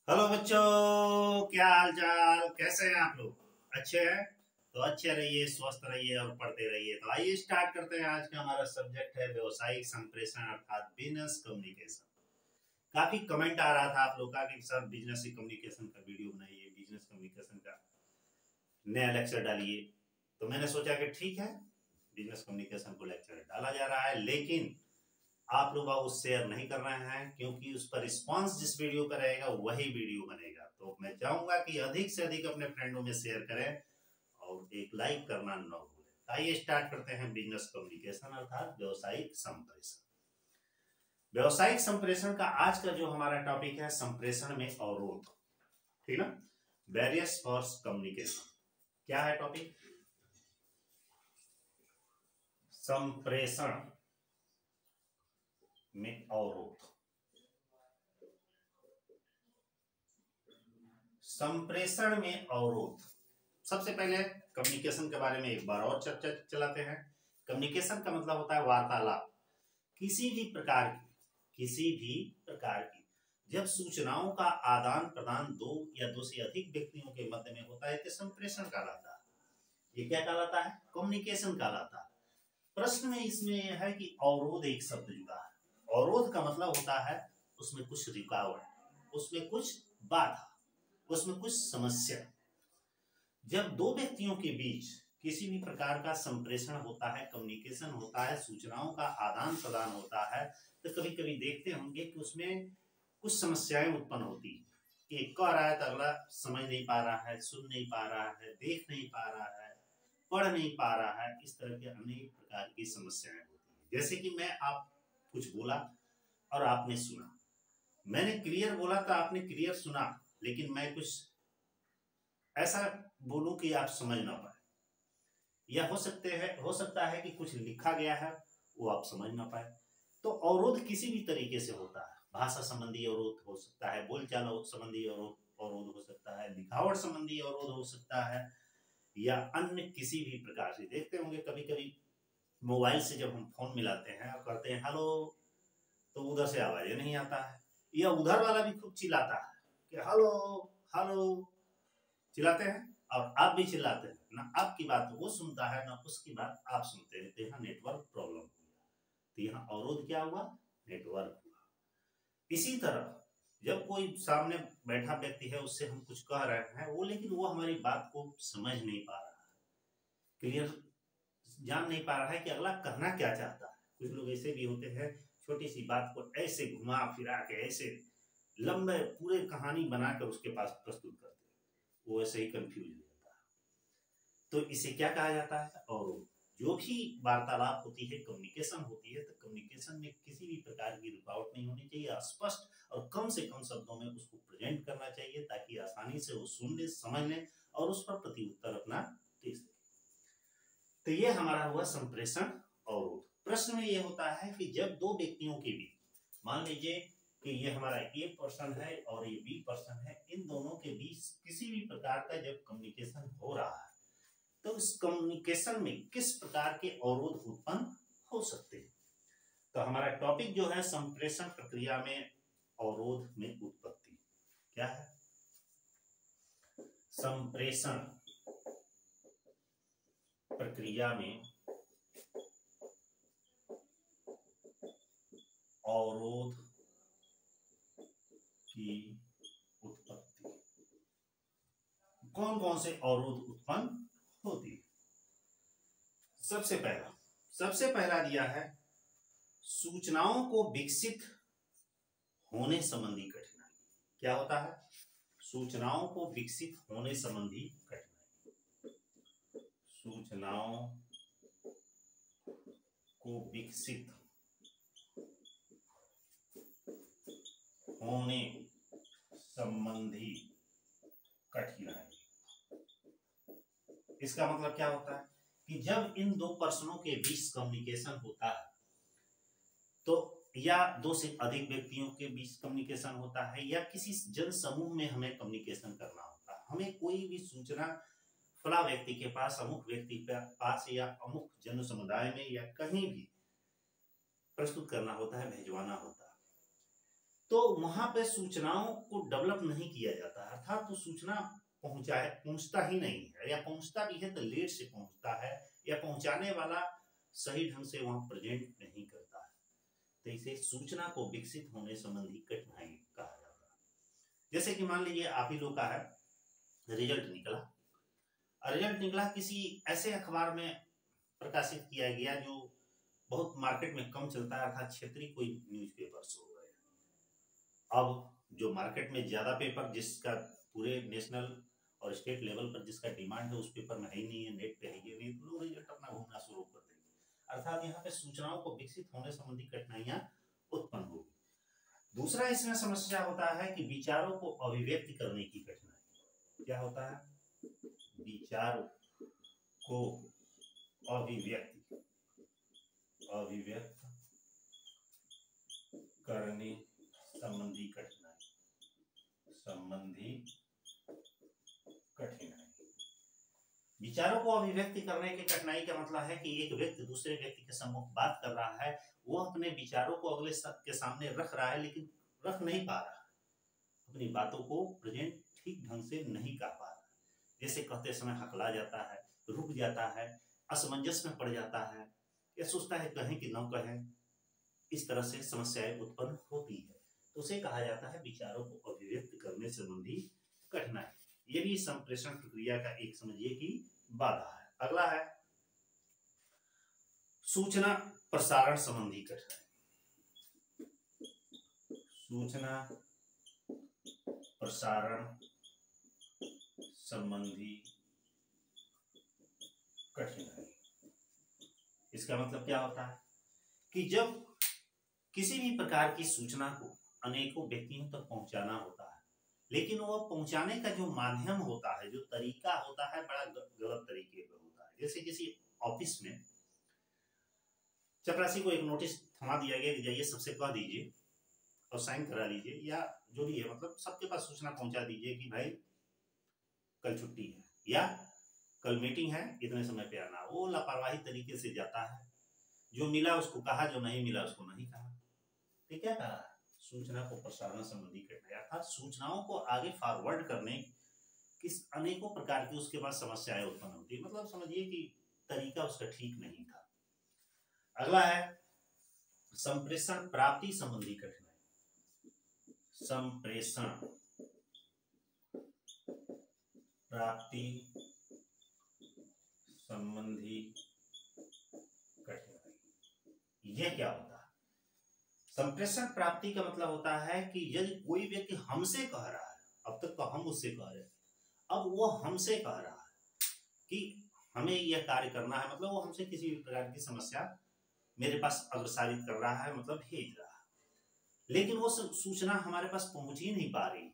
Hello बच्चों, क्या हाल चाल, कैसे हैं आप लोग? अच्छे हैं तो अच्छे रहिए, स्वस्थ रहिए और पढ़ते रहिए। तो आइए स्टार्ट करते हैं। आज का हमारा सब्जेक्ट है व्यवसायिक संप्रेषण अर्थात बिजनेस कम्युनिकेशन। काफी कमेंट आ रहा था आप लोग का कि सर बिजनेस कम्युनिकेशन का वीडियो बनाइए, बिजनेस कम्युनिकेशन का नया लेक्चर डालिए। तो मैंने सोचा कि ठीक है, बिजनेस कम्युनिकेशन को लेक्चर डाला जा रहा है, लेकिन आप लोग उस शेयर नहीं कर रहे हैं क्योंकि उस पर रिस्पांस जिस वीडियो का रहेगा वही वीडियो बनेगा। तो मैं चाहूंगा कि अधिक से अधिक अपने फ्रेंडों में शेयर करें और एक लाइक करना न भूलें। आइए स्टार्ट करते हैं बिजनेस कम्युनिकेशन अर्थात व्यवसायिक संप्रेषण। व्यवसायिक संप्रेषण का आज का जो हमारा टॉपिक है, संप्रेषण में अवरोध। ठीक ना, बैरियर्स फॉर कम्युनिकेशन। क्या है टॉपिक? संप्रेषण में अवरोध। संप्रेषण में अवरोध। सबसे पहले कम्युनिकेशन के बारे में एक बार और चर्चा चलाते हैं। कम्युनिकेशन का मतलब होता है वार्तालाप। किसी भी प्रकार की जब सूचनाओं का आदान प्रदान दो या दो से अधिक व्यक्तियों के मध्य में होता है तो संप्रेषण कहलाता है। ये क्या कहलाता है? कम्युनिकेशन कहलाता है। प्रश्न में इसमें यह है कि अवरोध एक शब्द जुड़ा है। अवरोध का मतलब होता है उसमें कुछ रुकावट, उसमें कुछ बाधा, उसमें कुछ समस्या। जब दो व्यक्तियों के बीच किसी भी प्रकार का संप्रेषण होता है, कम्युनिकेशन होता है, सूचनाओं का आदान प्रदान होता है, तो कभी कभी देखते होंगे कि उसमें कुछ समस्याएं उत्पन्न होती है कि एक कह रहा है तो अगला समझ नहीं पा रहा है, सुन नहीं पा रहा है, देख नहीं पा रहा है, पढ़ नहीं पा रहा है। इस तरह के अनेक प्रकार की समस्याएं होती है। जैसे कि मैं आप कुछ बोला और आपने सुना, मैंने क्लियर बोला तो आपने क्लियर सुना, लेकिन मैं कुछ ऐसा बोलूं कि आप समझ ना पाए, या हो सकता है कि कुछ लिखा गया है वो आप समझ ना पाए। तो अवरोध किसी भी तरीके से होता है। भाषा संबंधी अवरोध हो सकता है, बोलचाल संबंधी अवरोध हो सकता है, लिखावट संबंधी अवरोध हो सकता है, या अन्य किसी भी प्रकार से। देखते होंगे कभी कभी मोबाइल से जब हम फोन मिलाते हैं और करते हैं हेलो, तो उधर से आवाज नहीं आता है, या उधर वाला भी खूब चिल्लाता है कि हेलो हेलो, चिल्लाते हैं और आप भी चिल्लाते हैं ना। आपकी बात वो सुनता है ना उसकी बात आप सुनते हैं, तो यहाँ नेटवर्क प्रॉब्लम हुआ। तो यहाँ अवरोध क्या हुआ? नेटवर्क हुआ। इसी तरह जब कोई सामने बैठा व्यक्ति है, उससे हम कुछ कह रहे हैं, वो लेकिन वो हमारी बात को समझ नहीं पा रहा है, क्लियर जान नहीं पा रहा है कि अगला कहना क्या चाहता है। कुछ लोग ऐसे भी होते हैं, छोटी सी बात को ऐसे घुमा फिरा के ऐसे लंबे पूरे कहानी बनाकर उसके पास प्रस्तुत करते हैं, वो ऐसे ही कंफ्यूज हो जाता है। तो इसे क्या कहा जाता है? अवरोध। जो भी वार्तालाप होती है, कम्युनिकेशन होती है, तो कम्युनिकेशन में किसी भी प्रकार की रुकावट नहीं होनी चाहिए। स्पष्ट और कम से कम शब्दों में उसको प्रेजेंट करना चाहिए ताकि आसानी से वो सुन ले, समझ ले और उस पर प्रत्युत्तर अपना दे सके। तो ये हमारा हुआ संप्रेषण अवरोध। प्रश्न में ये होता है कि जब दो व्यक्तियों के बीच, मान लीजिए कि ये हमारा ए पर्सन है और ये बी पर्सन है, इन दोनों के बीच किसी भी प्रकार का जब कम्युनिकेशन हो रहा है, तो इस कम्युनिकेशन में किस प्रकार के अवरोध उत्पन्न हो सकते हैं। तो हमारा टॉपिक जो है संप्रेषण प्रक्रिया में अवरोध में उत्पत्ति। क्या है? संप्रेषण प्रक्रिया में अवरोध की उत्पत्ति। कौन कौन से अवरोध उत्पन्न होती है? सबसे पहला दिया है सूचनाओं को विकसित होने संबंधी कठिनाई। क्या होता है? सूचनाओं को विकसित होने संबंधी कठिनाई। सूचनाओं को विकसित होने संबंधी कठिनाई। इसका मतलब क्या होता है कि जब इन दो पर्सनों के बीच कम्युनिकेशन होता है, तो या दो से अधिक व्यक्तियों के बीच कम्युनिकेशन होता है, या किसी जन समूह में हमें कम्युनिकेशन करना होता है, हमें कोई भी सूचना फला व्यक्ति के पास, अमुक व्यक्ति के पास, या अमुक जन समुदाय में या कहीं भी प्रस्तुत करना होता है, भेजवाना होता है, तो वहां पे सूचनाओं को डेवलप नहीं किया जाता, अर्थात तो सूचना पहुंचता ही नहीं है, या पहुंचता भी है तो लेट से पहुंचता है, या पहुंचाने वाला सही ढंग से वहां प्रेजेंट नहीं करता है। तो इसे सूचना को विकसित होने संबंधी कठिनाई कहा जाता है। जैसे कि मान लीजिए आप ही लोग का है रिजल्ट निकला, रिजल्ट निकला किसी ऐसे अखबार में प्रकाशित किया गया जो बहुत मार्केट में कम चलता है, अर्थात क्षेत्रीय कोई न्यूज़पेपर्स हो गए। अब जो मार्केट में ज्यादा पेपर जिसका पूरे नेशनल और स्टेट लेवल पर जिसका डिमांड है उस पेपर में है ही नहीं है, नेट पे है ही नहीं, तो लोग रिजल्ट अपना घूमना शुरू कर देंगे। अर्थात यहाँ पे सूचनाओं को विकसित होने संबंधी कठिनाइयां उत्पन्न होगी। दूसरा इसमें समस्या होता है कि विचारों को अभिव्यक्त करने की कठिनाई। क्या होता है? विचारों को अभिव्यक्त करने संबंधी कठिनाई। विचारों को अभिव्यक्त करने की कठिनाई का मतलब है कि एक व्यक्ति दूसरे व्यक्ति के सम्मुख बात कर रहा है, वो अपने विचारों को अगले के सामने रख रहा है लेकिन रख नहीं पा रहा, अपनी बातों को प्रेजेंट ठीक ढंग से नहीं कर पा रहा। जैसे कहते समय हकला जाता है, रुक जाता है, असमंजस में पड़ जाता है, या सोचता है कहें कि न कहें, इस तरह से समस्याएं उत्पन्न होती है। तो उसे कहा जाता है विचारों को अभिव्यक्त करने संबंधी कठिनाई। ये भी संप्रेषण प्रक्रिया का एक समझिए कि बाधा है। अगला है सूचना प्रसारण संबंधी कठिनाई। सूचना प्रसारण संबंधी कठिनाई, इसका मतलब क्या होता है कि जब किसी भी प्रकार की सूचना को अनेकों व्यक्तियों तक पहुंचाना होता है, लेकिन वह पहुंचाने का जो माध्यम होता है, जो तरीका होता है, बड़ा गलत तरीके का होता है। जैसे किसी ऑफिस में चपरासी को एक नोटिस थमा दिया गया कि जाइए सबसे कह दीजिए और साइन करा लीजिए, या जो भी है, मतलब सबके पास सूचना पहुंचा दीजिए कि भाई कल छुट्टी है या कल मीटिंग है, इतने समय पे आना। वो लापरवाही तरीके से जाता है, जो मिला उसको कहा, जो नहीं मिला उसको नहीं कहा। तो क्या कहा? सूचना को प्रसारण संबंधी कठिनाई, अर्थात सूचनाओं को आगे फॉरवर्ड करने किस अनेकों प्रकार की उसके पास समस्याएं उत्पन्न होती है, मतलब समझिए कि तरीका उसका ठीक नहीं था। अगला है संप्रेषण प्राप्ति संबंधी कठिनाई। संप्रेषण प्राप्ति संबंधी कठिनाई। यह क्या होता है? संप्रेषण प्राप्ति का मतलब होता है कि यदि कोई व्यक्ति हमसे कह रहा है, अब तक तो हम उससे कह रहे हैं, अब वो हमसे कह रहा है कि हमें यह कार्य करना है, मतलब वो हमसे किसी भी प्रकार की समस्या मेरे पास अग्रसारित कर रहा है, मतलब भेज रहा है, लेकिन वो सूचना हमारे पास पहुंच ही नहीं पा रही है,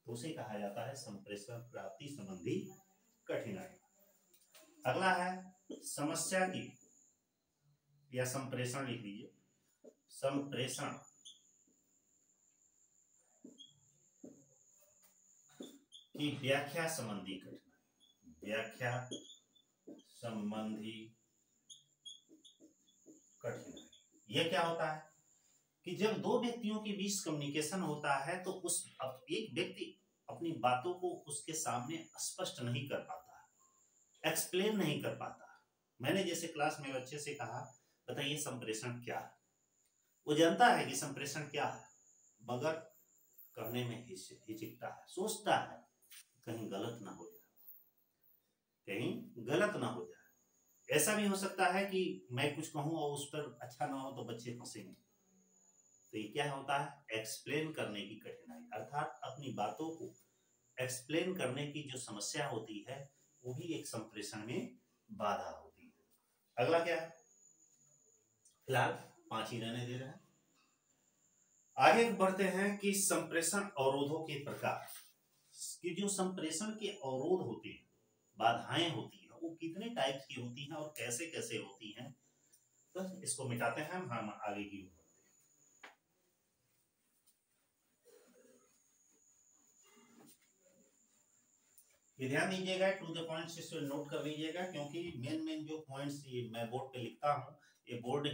तो उसे कहा जाता है संप्रेषण प्राप्ति संबंधी कठिनाई। अगला है समस्या की, या संप्रेषण लिख लीजिए, संप्रेषण की व्याख्या संबंधी कठिनाई। व्याख्या संबंधी कठिनाई, यह क्या होता है कि जब दो व्यक्तियों के बीच कम्युनिकेशन होता है तो उस एक व्यक्ति अपनी बातों को उसके सामने स्पष्ट नहीं कर पाता, एक्सप्लेन नहीं कर पाता। मैंने जैसे क्लास में बच्चे से कहा बताइए संप्रेषण क्या है, वो जानता है कि संप्रेषण क्या है, मगर कहने में हिचकता है, सोचता है कहीं गलत ना हो जाए, कहीं गलत ना हो जाए। ऐसा भी हो सकता है कि मैं कुछ कहूं और उस पर अच्छा ना हो तो बच्चे फंसेंगे। तो ये क्या होता है? एक्सप्लेन करने की कठिनाई, अर्थात अपनी बातों को एक्सप्लेन करने की जो समस्या होती है वो भी एक संप्रेषण में बाधा होती है। अगला क्या है? फिलहाल 5 ही रहने दे रहे हैं। आगे बढ़ते हैं कि संप्रेषण अवरोधों के प्रकार, कि जो संप्रेषण के अवरोध होते हैं, बाधाएं होती हैं, वो कितने टाइप की होती हैं और कैसे कैसे होती हैं, तो इसको मिटाते हैं हम आगे की ओर। ये ध्यान दीजिएगा, टू द पॉइंट्स इसको नोट कर लीजिएगा, क्योंकि मेन जो पॉइंट्स ये मैं बोर्ड पे लिखता हूँ, ये बोर्ड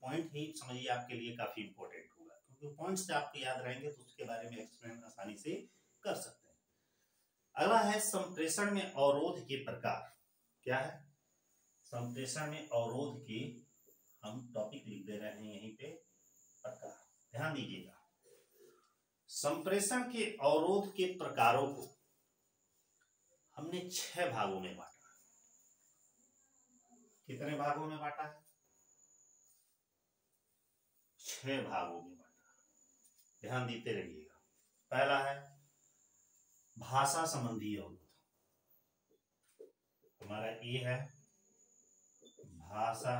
पॉइंट ही समझिए आपके लिए काफी इंपॉर्टेंट होगा, क्योंकि क्योंकि पॉइंट्स आपको याद रहेंगे तो उसके बारे में एक्सप्लेन आसानी से कर सकते हैं। अगला है संप्रेषण में अवरोध के प्रकार। क्या है? संप्रेषण में अवरोध के हम टॉपिक लिख दे रहे हैं यहीं पे, प्रकार। ध्यान दीजिएगा, संप्रेषण के अवरोध के प्रकारों को हमने 6 भागों में बांटा। कितने भागों में बांटा है? 6 भागों में बांटा। ध्यान देते रहिएगा। पहला है भाषा संबंधी अवरोध। हमारा ये है भाषा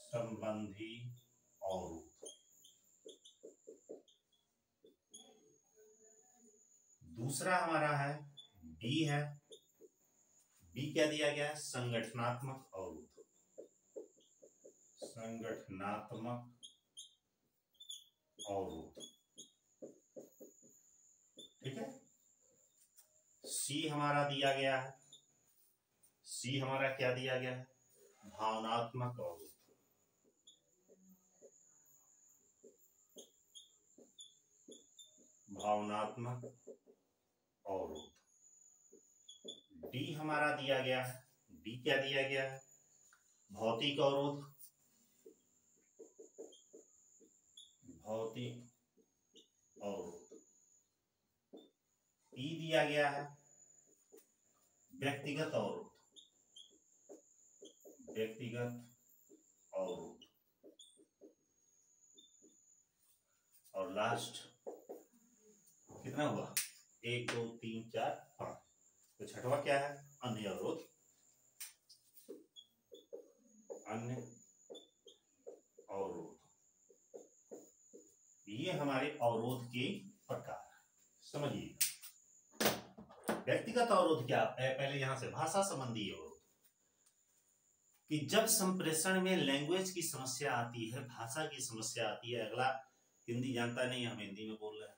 संबंधी अवरोध। दूसरा हमारा है बी है। बी क्या दिया गया है? संगठनात्मक अवरोध। संगठनात्मक अवरोध, ठीक है। सी हमारा दिया गया है, सी हमारा क्या दिया गया है? भावनात्मक अवरोध। भावनात्मक अवरोध। डी हमारा दिया गया है, डी क्या दिया गया है? भौतिक अवरोध। भौतिक अवरोध। ई दिया गया है व्यक्तिगत अवरोध। व्यक्तिगत अवरोध। और लास्ट कितना हुआ? 1 2 3 4 5। तो छठवां क्या है? अन्य अवरोध। अन्य अवरोध। ये हमारे अवरोध के प्रकार। समझिए, व्यक्तिगत अवरोध क्या है? पहले यहां से भाषा संबंधी अवरोध, कि जब संप्रेषण में लैंग्वेज की समस्या आती है, भाषा की समस्या आती है। अगला हिंदी जानता नहीं, हम हिंदी में बोल रहे हैं।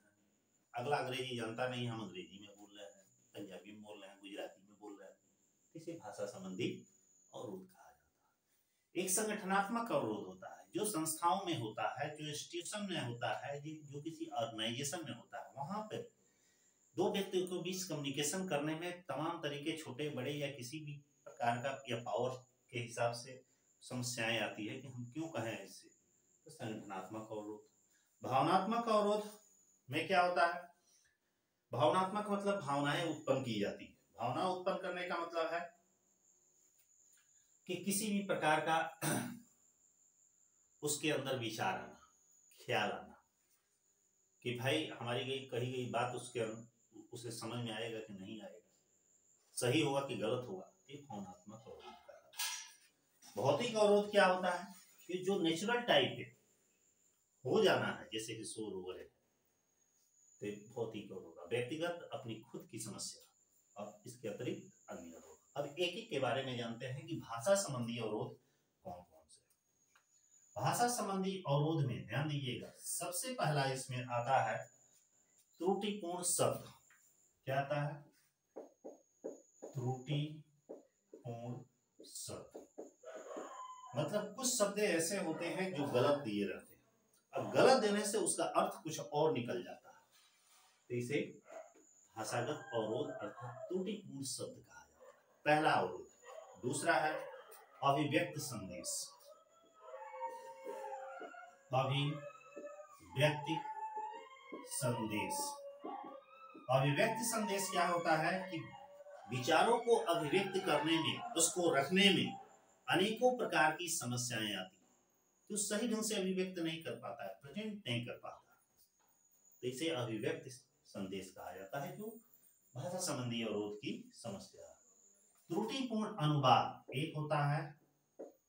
अगला अंग्रेजी जानता नहीं, हम अंग्रेजी में बोल रहे हैं, पंजाबी में बोल रहे हैं, गुजराती में बोल रहे हैं। इसे भाषा संबंधी अवरोध कहा जाता है। एक संगठनात्मक अवरोध होता है, जो संस्थाओं में होता है, जो इंस्टीट्यूशन में होता है, जो किसी ऑर्गेनाइजेशन में होता है। वहां पर दो व्यक्तियों के बीच कम्युनिकेशन करने में तमाम तरीके, छोटे बड़े या किसी भी प्रकार का या पावर के हिसाब से समस्याएं आती है कि हम क्यों कहें इससे। तो संगठनात्मक अवरोध। भावनात्मक अवरोध में क्या होता है? भावनात्मक मतलब भावनाएं उत्पन्न की जाती है। भावना उत्पन्न करने का मतलब है कि किसी भी प्रकार का उसके अंदर विचार आना, ख्याल आना कि भाई हमारी कही गई बात उसे समझ में आएगा कि नहीं आएगा, सही होगा कि गलत होगा। ये भावनात्मक अवरोध का। भौतिक अवरोध क्या होता है? कि जो नेचुरल टाइप है, हो जाना है, जैसे कि शोर वगैरह, तो भौतिक अवरोध। व्यक्तिगत अपनी खुद की समस्या और इसके अतिरिक्त अन्य अवरोध। अब एक एक के बारे में जानते हैं कि भाषा संबंधी अवरोध कौन कौन से। भाषा संबंधी अवरोध में ध्यान दीजिएगा, सबसे पहला इसमें आता है त्रुटिपूर्ण शब्द। क्या आता है? त्रुटिपूर्ण शब्द। मतलब कुछ शब्द ऐसे होते हैं जो गलत दिए रहते हैं, अब गलत देने से उसका अर्थ कुछ और निकल जाता है, तो इसे भाषागत अवरोध अर्थात त्रुटिपूर्ण शब्द कहा जाता है। पहला अवरोध। दूसरा है अभिव्यक्त संदेश। अभिव्यक्ति संदेश। अभिव्यक्ति संदेश क्या होता है? कि विचारों को अभिव्यक्त करने में, उसको रखने में अनेकों प्रकार की समस्याएं आती हैं, तो सही ढंग से अभिव्यक्त नहीं कर पाता है, प्रेजेंट नहीं कर पाता, तो इसे अभिव्यक्त संदेश कहा जाता है, जो भाषा संबंधी अवरोध की समस्या। त्रुटिपूर्ण अनुवाद एक होता है,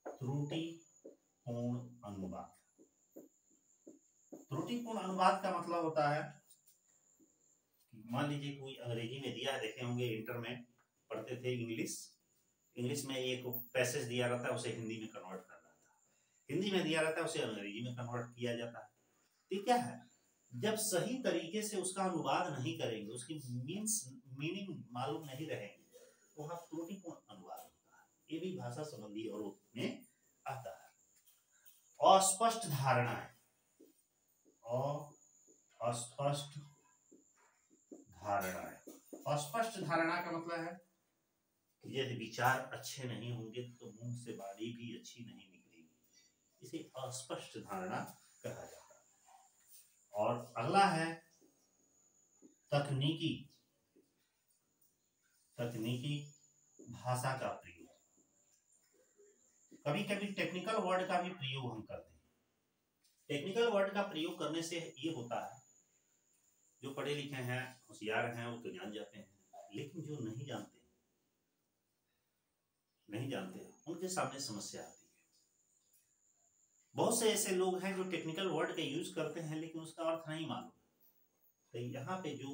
त्रुटिपूर्ण अनुवाद। त्रुटिपूर्ण अनुवाद का मतलब होता है, मान लीजिए कोई अंग्रेजी में दिया है, देखे होंगे इंटर में पढ़ते थे इंग्लिश में एक पैसेज दिया रहता है, उसे हिंदी में कन्वर्ट करना था, हिंदी में दिया रहता है, उसे अंग्रेजी में कन्वर्ट किया जाता है। तो क्या है, जब सही तरीके से उसका अनुवाद नहीं करेंगे, उसकी मीनिंग मालूम नहीं रहेंगे, तो वहां त्रुटिपूर्ण अनुवाद होता है। ये भी भाषा संबंधी अवरोध में आता है। अस्पष्ट धारणाएं, अस्पष्ट धारणाएं। अस्पष्ट धारणा का मतलब है कि यदि विचार अच्छे नहीं होंगे तो मुंह से वाणी भी अच्छी नहीं निकलेगी, इसे अस्पष्ट धारणा कहा जाता है। और अगला है तकनीकी भाषा का प्रयोग। कभी कभी टेक्निकल वर्ड का भी प्रयोग हम करते हैं। टेक्निकल वर्ड का प्रयोग करने से ये होता है, जो पढ़े लिखे हैं, होशियार हैं, वो तो जान जाते हैं, लेकिन जो नहीं जानते उनके सामने समस्या आती है। बहुत से ऐसे लोग हैं जो टेक्निकल वर्ड का यूज करते हैं लेकिन उसका अर्थ नहीं मालूम। तो यहाँ पे जो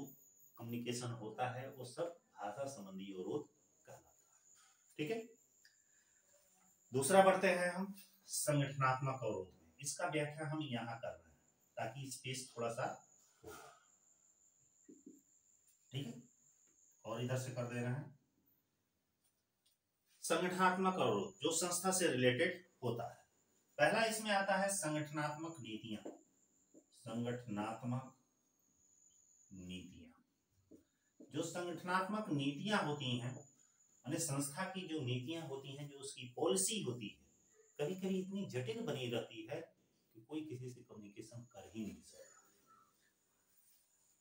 कम्युनिकेशन होता है वो सब भाषा संबंधी अवरोध कहलाता है। ठीक है, दूसरा बढ़ते हैं हम संगठनात्मक अवरोध में। इसका व्याख्या हम यहाँ कर रहे हैं ताकि स्पेस थोड़ा सा होगा। ठीक है, और इधर से कर दे रहे हैं संगठनात्मक अवरोध जो संस्था से रिलेटेड होता है। पहला इसमें आता है संगठनात्मक नीतियां। जो संगठनात्मक नीतियां होती हैं, यानी संस्था की जो नीतियां होती हैं, जो उसकी पॉलिसी होती है, कभी कभी इतनी जटिल बनी रहती है कि कोई किसी से कम्युनिकेशन कर ही नहीं सकता।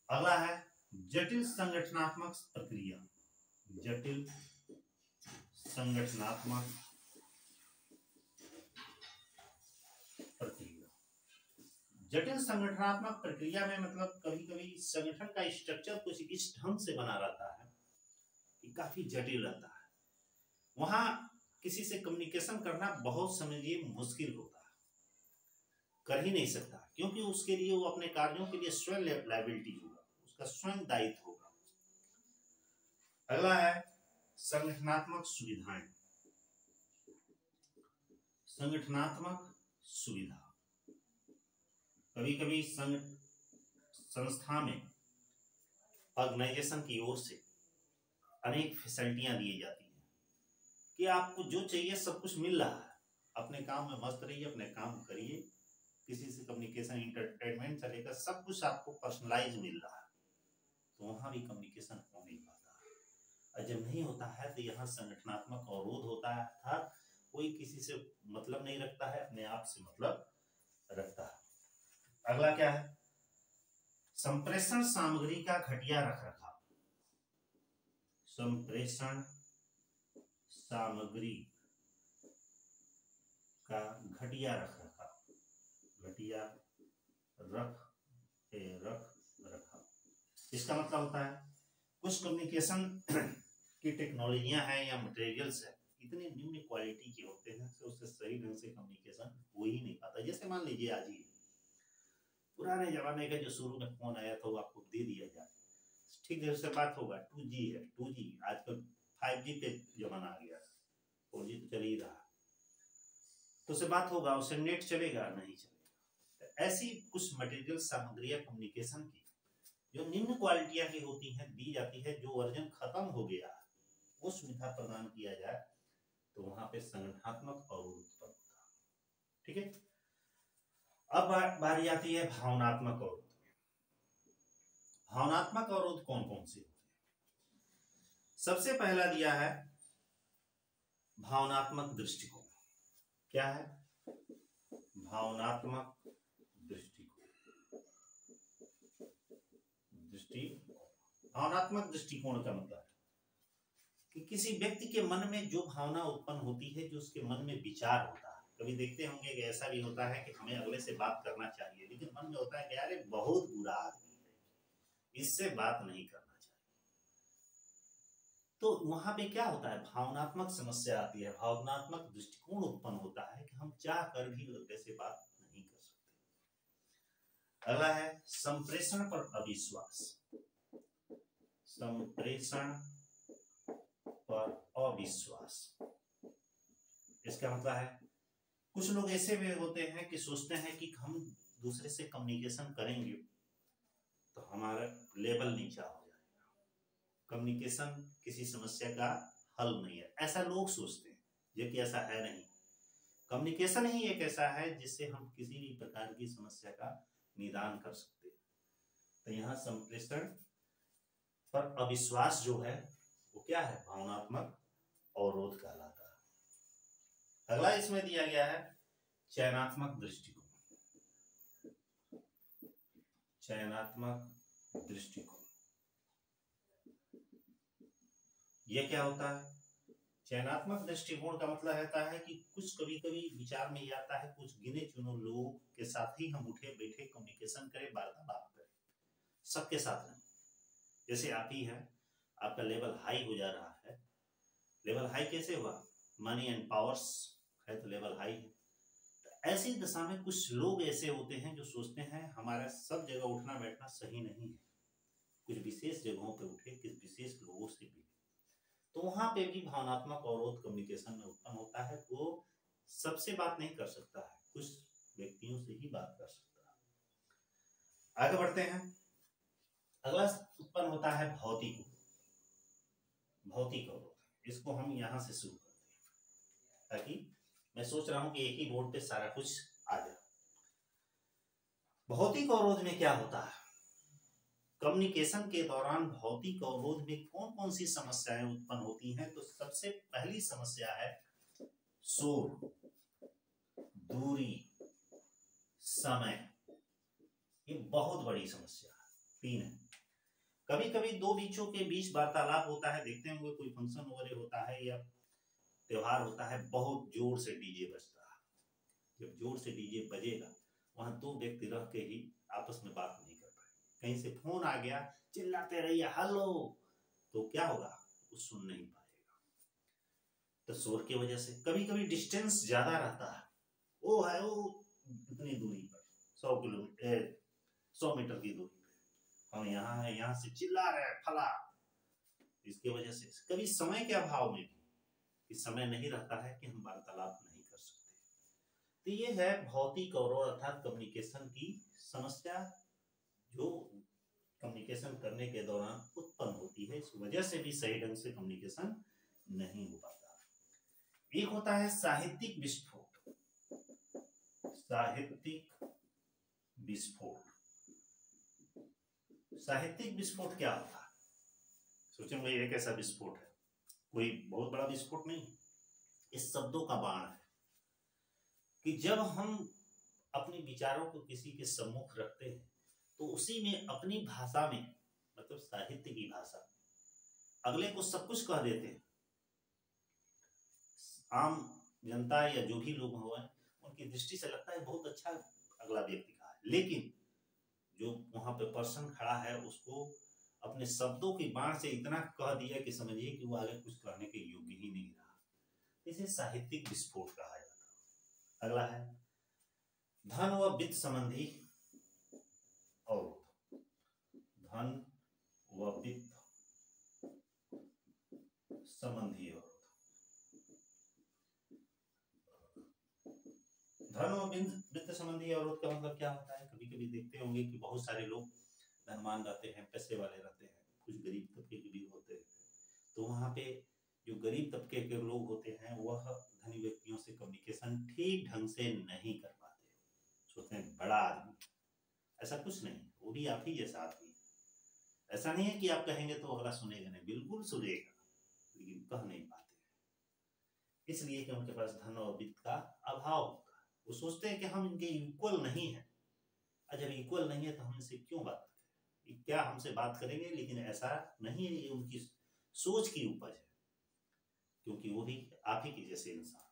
अगला है जटिल संगठनात्मक प्रक्रिया। जटिल संगठनात्मक प्रक्रिया। जटिल संगठनात्मक प्रक्रिया में मतलब कभी कभी संगठन का स्ट्रक्चर कुछ इस ढंग से बना रहता है कि काफी जटिल रहता है। वहां किसी से कम्युनिकेशन करना बहुत समझिए मुश्किल होता है, कर ही नहीं सकता, क्योंकि उसके लिए वो अपने कार्यों के लिए स्वयं लायबिलिटी होगा, उसका स्वयं दायित्व होगा। अगला है संगठनात्मक सुविधाएं। संगठनात्मक सुविधा कभी कभी संस्था में ऑर्गेनाइजेशन की ओर से अनेक फैसिलिटियां दी जाती हैं कि आपको जो चाहिए सब कुछ मिल रहा है, अपने काम में मस्त रहिए, अपने काम करिए, किसी से कम्युनिकेशन इंटरटेनमेंट से लेकर सब कुछ आपको पर्सनलाइज मिल रहा है, तो वहां भी कम्युनिकेशन हो नहीं पाता है। और जब नहीं होता है तो यहाँ संगठनात्मक अवरोध होता है, अर्थात कोई किसी से मतलब नहीं रखता है, अपने आप से मतलब रखता है। अगला क्या है संप्रेषण सामग्री का घटिया रखरखाव। संप्रेषण सामग्री का घटिया रखरखाव। घटिया रखरखाव इसका मतलब होता है कुछ कम्युनिकेशन की टेक्नोलॉजियां हैं या मटेरियल्स है, इतने निम्न क्वालिटी के होते हैं तो उससे सही ढंग से कम्युनिकेशन हो ही नहीं पाता। जैसे मान लीजिए आज ही पुराने जमाने का जो शुरू में फोन आया था वो आपको दे दिया जाए, ठीक है, उससे बात होगा। 2G है, 2G आजकल 5G पे जमाना आ गया, 4G तो चल ही रहा, तो उससे बात होगा, उससे नेट चलेगा नहीं चलेगा। तो ऐसी कुछ मटेरियल सामग्रियां कम्युनिकेशन की जो निम्न क्वालिटियां की होती हैं दी जाती है, जो वर्जन खत्म हो गया वो सुविधा प्रदान किया जाए, तो वहां पे संगठनात्मक अवरोध उत्पन्न होता है। ठीक है, अब बारी आती है भावनात्मक अवरोध। भावनात्मक अवरोध कौन कौन से होते हैं? सबसे पहला दिया है भावनात्मक दृष्टिकोण। क्या है भावनात्मक दृष्टिकोण? भावनात्मक दृष्टिकोण का मतलब है कि किसी व्यक्ति के मन में जो भावना उत्पन्न होती है, जो उसके मन में विचार होता है। कभी देखते होंगे कि ऐसा भी होता है कि हमें अगले से बात करना चाहिए, लेकिन मन में होता है कि यार ये बहुत बुरा आदमी है, इससे बात नहीं करना चाहिए। तो वहां पे क्या होता है, भावनात्मक समस्या आती है, भावनात्मक दृष्टिकोण उत्पन्न होता है कि हम चाह कर भी अगले से बात नहीं कर सकते। अगला है संप्रेषण पर अविश्वास। संप्रेषण पर अविश्वास इसका मतलब है कुछ लोग ऐसे भी होते हैं कि सोचते हैं कि हम दूसरे से कम्युनिकेशन करेंगे तो हमारा लेवल नीचा हो जाएगा, कम्युनिकेशन किसी समस्या का हल नहीं है, ऐसा लोग सोचते हैं, जबकि ऐसा है नहीं। कम्युनिकेशन ही एक ऐसा है जिससे हम किसी भी प्रकार की समस्या का निदान कर सकते हैं। तो यहाँ संप्रेषण पर अविश्वास जो है वो क्या है, भावनात्मक अवरोध कहलाता है। अगला इसमें दिया गया है चयनात्मक दृष्टिकोण। चयनात्मक दृष्टिकोण ये क्या होता है? चयनात्मक दृष्टिकोण का मतलब रहता है कि कुछ कभी कभी विचार में ये आता है कुछ गिने चुने लोगों के साथ ही हम उठे बैठे कम्युनिकेशन करें, वार्तालाप करें, सबके साथ नहीं। जैसे आप ही है, आपका लेवल हाई हो जा रहा है। लेवल हाई कैसे हुआ? मनी एंड पावर्स है तो लेवल हाई है। तो ऐसी दशा में कुछ लोग ऐसे होते हैं जो सोचते हैं हमारा सब जगह उठना बैठना सही नहीं है, कुछ विशेष जगहों पे उठे, किस विशेष लोगों से भी। तो वहां पे भी भावनात्मक अवरोध कम्युनिकेशन में उत्पन्न होता है। वो सबसे बात नहीं कर सकता है, कुछ व्यक्तियों से ही बात कर सकता है। आगे बढ़ते हैं। अगला उत्पन्न होता है भौतिक अवरोध। इसको हम यहां से शुरू करते हैं ताकि मैं सोच रहा हूं कि एक ही बोर्ड पे सारा कुछ आ जाए। भौतिक अवरोध में क्या होता है? कम्युनिकेशन के दौरान भौतिक अवरोध में कौन कौन सी समस्याएं उत्पन्न होती हैं? तो सबसे पहली समस्या है शोर, दूरी, समय। ये बहुत बड़ी समस्या है। 3 है। कभी कभी दो बीचों के बीच वार्तालाप होता है, देखते होंगे कोई फंक्शन वगैरह होता है या त्योहार होता है, बहुत जोर से डीजे बजता है। जब जोर से डीजे बजेगा वहां दो व्यक्ति रह के ही आपस में बात नहीं कर पाए, कहीं से फोन आ गया, चिल्लाते रहिए हेलो, तो क्या होगा? वो सुन नहीं पाएगा। तो शोर की वजह से कभी कभी डिस्टेंस ज्यादा रहता है, वो है वो इतनी दूरी पर 100 मीटर की दूरी पे, हम यहाँ है, यहाँ से चिल्ला रहे हैं फला। इसकी वजह से कभी समय के अभाव में भी कि समय नहीं रहता है कि हम वार्तालाप नहीं कर सकते। तो ये है भौतिक अवरोध अर्थात कम्युनिकेशन की समस्या जो कम्युनिकेशन करने के दौरान उत्पन्न होती है। इस वजह से भी सही ढंग से कम्युनिकेशन नहीं हो पाता। एक होता है साहित्यिक विस्फोट। साहित्यिक विस्फोट क्या होता है? सोचेंगे ये कैसा विस्फोट है? कोई बहुत बड़ा विस्फोट नहीं, इस शब्दों का बाण है कि जब हम अपने विचारों को किसी के सम्मुख रखते हैं तो उसी में अपनी भाषा में, मतलब साहित्य की भाषा, अगले को सब कुछ कह देते हैं। आम जनता या जो भी लोग हुआ उनकी दृष्टि से लगता है बहुत अच्छा अगला व्यक्ति का है, लेकिन जो वहां पे पर्सन खड़ा है उसको अपने शब्दों की बाण से इतना कह दिया कि समझिए कि वो आगे कुछ कहने के योग्य ही नहीं रहा। इसे साहित्यिक विस्फोट कहा जाता है। अगला है धन व वित्त संबंधी अवरोध। धन व वित्त संबंधी अवरोध। धन व वित्त संबंधी अवरोध का मतलब क्या होता है? कभी कभी देखते होंगे कि बहुत सारे लोग धनवान रहते हैं, पैसे वाले रहते हैं, कुछ गरीब तबके के भी होते हैं। तो वहां पे जो गरीब तबके के लोग होते हैं वह धनी व्यक्तियों से कम्युनिकेशन ठीक ढंग से नहीं कर पाते। सोचते हैं बड़ा आदमी, ऐसा कुछ नहीं, वो भी आप ही जैसा आदमी है। ऐसा नहीं है कि आप कहेंगे तो अगला सुनेगा नहीं, बिल्कुल सुनेगा, लेकिन कह नहीं पाते, इसलिए कि उनके पास धन और वित्त का अभाव होता है। वो सोचते हैं कि हम इनके इक्वल नहीं है। जब इक्वल नहीं है तो हम इनसे क्यों बात करें? क्या हमसे बात करेंगे? लेकिन ऐसा नहीं है, ये उनकी सोच की उपज है, क्योंकि वो भी आप ही के जैसे इंसान है।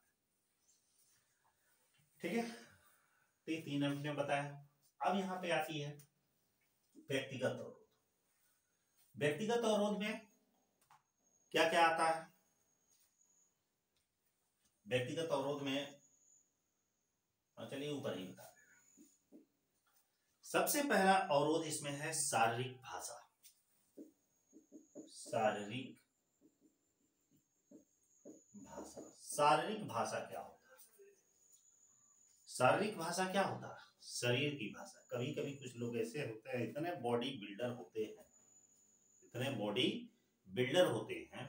ठीक है, तो ये 3 हमने बताया। अब यहाँ पे आती है व्यक्तिगत अवरोध। व्यक्तिगत अवरोध में क्या क्या आता है? व्यक्तिगत अवरोध में चलिए ऊपर ही बता। सबसे पहला अवरोध इसमें है शारीरिक भाषा। शारीरिक भाषा क्या होता है? शारीरिक भाषा क्या होता है? शरीर की भाषा। कभी कभी कुछ लोग ऐसे होते हैं, इतने बॉडी बिल्डर होते हैं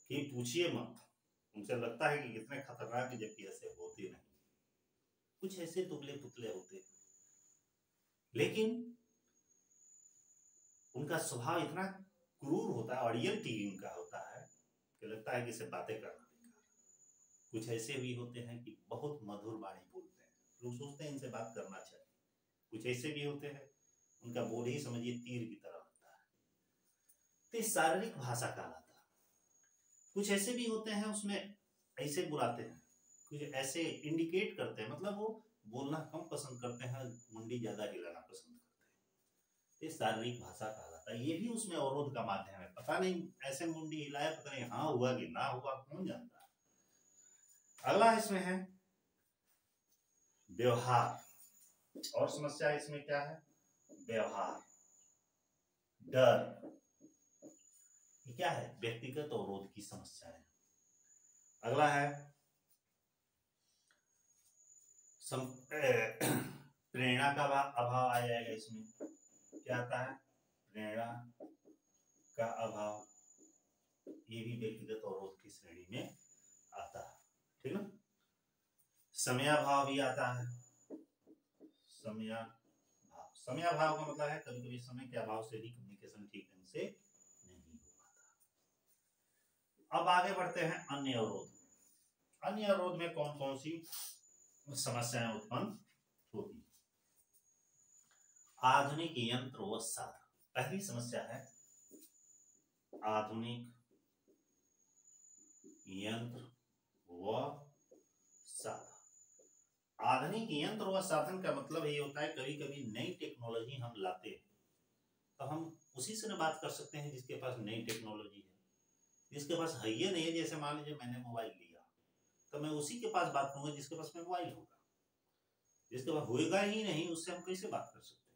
कि पूछिए मत, उनसे लगता है कि कितने खतरनाक है, जबकि ऐसे होते नहीं। कुछ ऐसे दुबले पुतले होते हैं, लेकिन उनका स्वभाव इतना क्रूर होता है, ऑडियलिटी उनका होता है कि लगता है कि इसे बातें करना बेकार। कुछ ऐसे भी होते हैं कि बहुत मधुर वाणी बोलते हैं, लोग सोचते हैं इनसे बात करना चाहिए। कुछ ऐसे भी होते हैं उनका बोल ही समझिए तीर की तरह होता है, तो शारीरिक भाषा कहलाता है। कुछ ऐसे भी होते हैं उसमें ऐसे बुलाते हैं, कुछ ऐसे इंडिकेट करते हैं, मतलब वो बोलना कम पसंद करते हैं, मुंडी ज्यादा हिलाना पसंद करते हैं, तो शारीरिक भाषा कहलाता है। ये भी उसमें अवरोध का माध्यम है। पता नहीं ऐसे मुंडी हिलाया, पता नहीं हाँ हुआ कि ना हुआ, कौन जानता है। अगला इसमें है व्यवहार, और समस्या इसमें क्या है? व्यवहार, डर, क्या है? व्यक्तिगत अवरोध की समस्या है। अगला है प्रेरणा का अभाव आ जाएगा। इसमें क्या आता है? प्रेरणा का अभाव, ये भी व्यक्तिगत अवरोध की श्रेणी में आता है, ठीक ना। समयाभाव भी आता है। समयाभाव का मतलब है कभी कभी समय के अभाव से भी कम्युनिकेशन ठीक ढंग से नहीं हो पाता। अब आगे बढ़ते हैं अन्य अवरोध। अन्य अवरोध में कौन कौन सी समस्याएं उत्पन्न होती? आधुनिक यंत्र व साधन। पहली समस्या है आधुनिक यंत्र व साधन। आधुनिक यंत्र व साधन का मतलब ये होता है कभी कभी नई टेक्नोलॉजी हम लाते हैं तो हम उसी से ना बात कर सकते हैं जिसके पास नई टेक्नोलॉजी है। जिसके पास है ये नहीं है, जैसे मान लीजिए मैंने मोबाइल लिया तो मैं उसी के पास बात करूंगा जिसके पास में मोबाइल होगा। जिसके पास होगा ही नहीं उससे हम कैसे बात कर सकते हैं?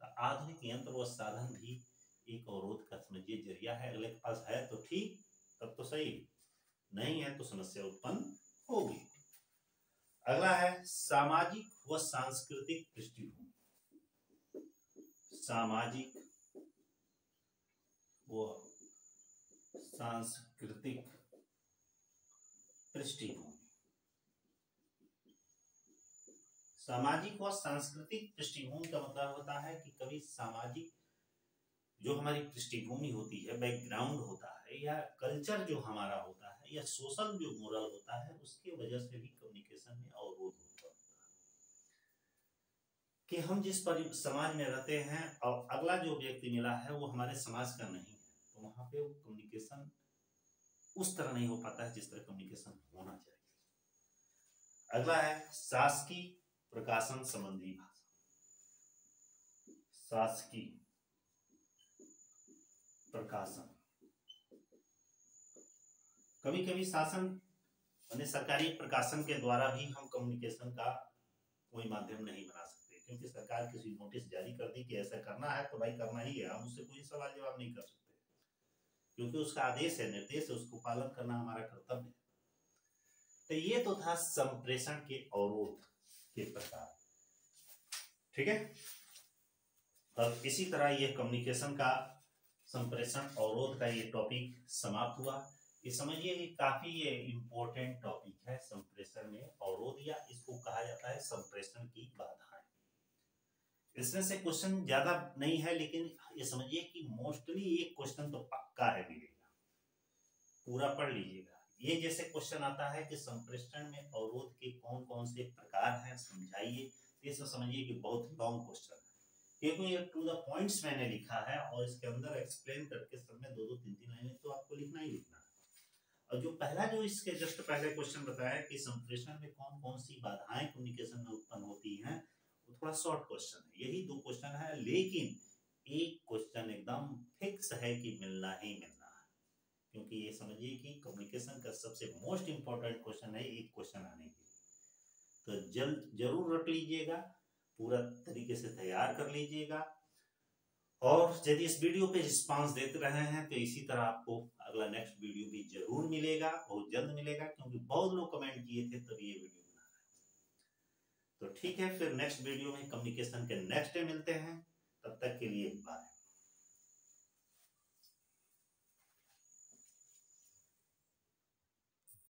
तो आधुनिक यंत्र व साधन भी एक अवरोध का समझिए जरिया है। अगले के पास है तो ठीक, तब तो सही, नहीं है तो समस्या उत्पन्न होगी। अगला है सामाजिक व सांस्कृतिक पृष्ठभूमि। सामाजिक व सांस्कृतिक पृष्ठभूमि। सामाजिक व सांस्कृतिक पृष्ठभूमि का मतलब होता है कि कभी सामाजिक जो हमारी पृष्ठभूमि होती है, बैकग्राउंड होता है, या कल्चर जो हमारा होता है, या सोशल जो मोरल होता है, उसके वजह से भी कम्युनिकेशन में अवरोध होता है कि हम जिस समाज में रहते हैं और अगला जो व्यक्ति मिला है वो हमारे समाज का नहीं है, तो वहां पे वो कम्युनिकेशन उस तरह नहीं हो पाता है जिस तरह कम्युनिकेशन होना चाहिए। अगला है शासकीय प्रकाशन संबंधी भाषा। शासकीय प्रकाशन, कभी कभी शासन यानी सरकारी प्रकाशन के द्वारा भी हम कम्युनिकेशन का कोई माध्यम नहीं बना सकते, क्योंकि सरकार किसी नोटिस जारी कर दी कि ऐसा करना है तो भाई करना ही है, हम उससे कोई सवाल जवाब नहीं कर सकते, क्योंकि उसका आदेश है, निर्देश है, उसको पालन करना हमारा कर्तव्य है। तो ये तो था संप्रेषण के अवरोध के प्रकार, ठीक है। अब इसी तरह ये कम्युनिकेशन का संप्रेषण अवरोध का ये टॉपिक समाप्त हुआ। ये समझिए कि काफी ये इम्पोर्टेंट टॉपिक है संप्रेषण में अवरोध, या इसको कहा जाता है संप्रेषण की बाधाएं। इसमें से क्वेश्चन ज्यादा नहीं है, लेकिन ये समझिए कि मोस्टली एक क्वेश्चन तो पक्का है मिलेगा, पूरा पढ़ लीजिएगा। ये जैसे क्वेश्चन आता है कि संप्रेषण में अवरोध के कौन कौन से प्रकार हैं समझाइए, ये सब समझिए कि बहुत लॉन्ग क्वेश्चन है, क्योंकि ये टू द पॉइंट्स मैंने लिखा है और इसके अंदर एक्सप्लेन करके सब में 2-2, 3-3 लाइनें तो आपको लिखना ही लिखना है। और जो पहला जो इसके जस्ट पहले क्वेश्चन बताया कि संप्रेषण में कौन कौन सी बाधाएं कम्युनिकेशन में उत्पन्न होती हैं, वो थोड़ा शॉर्ट क्वेश्चन है। यही 2 क्वेश्चन है, लेकिन एक क्वेश्चन एकदम फिक्स है कि मिलना ही मिलना है, क्योंकि ये समझिए कि कम्युनिकेशन का सबसे मोस्ट इंपॉर्टेंट क्वेश्चन है एक क्वेश्चन आने के लिए। तो जरूर रख लीजिएगा, पूरा तरीके से तैयार कर लीजिएगा, और यदि इस वीडियो पे रिस्पांस देते रहे हैं तो इसी तरह आपको अगला नेक्स्ट वीडियो भी जरूर मिलेगा, बहुत जल्द मिलेगा, क्योंकि बहुत लोग कमेंट किए थे तब ये वीडियो बना रहे हैं। तो ठीक है, फिर नेक्स्ट वीडियो में कम्युनिकेशन के नेक्स्ट डे मिलते हैं, तब तक के लिए बाय।